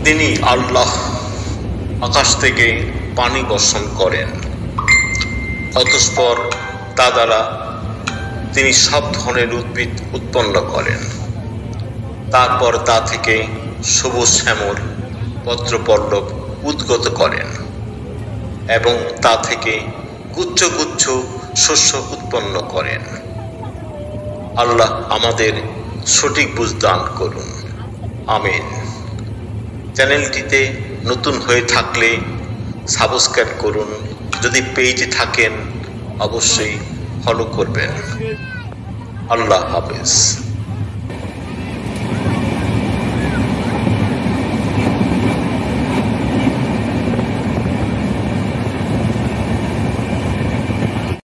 তিনি আল্লাহ আকাশ থেকে পানি বর্ষণ করেন, অতঃপর তা দ্বারা তিনি সব ধরনের উদ্ভিদ উৎপন্ন করেন। তারপর তা থেকে সবুজ শ্যামল পত্রপল্লব উদ্গত করেন এবং তা থেকে গুচ্ছ গুচ্ছ শস্য উৎপন্ন করেন। আল্লাহ আমাদের সঠিক বুঝ দান করুন, আমিন। চ্যানেলটিতে নতুন হয়ে থাকলে সাবস্ক্রাইব করুন, যদি পেজে থাকেন অবশ্যই ফলো করবেন। আল্লাহ হাফেজ।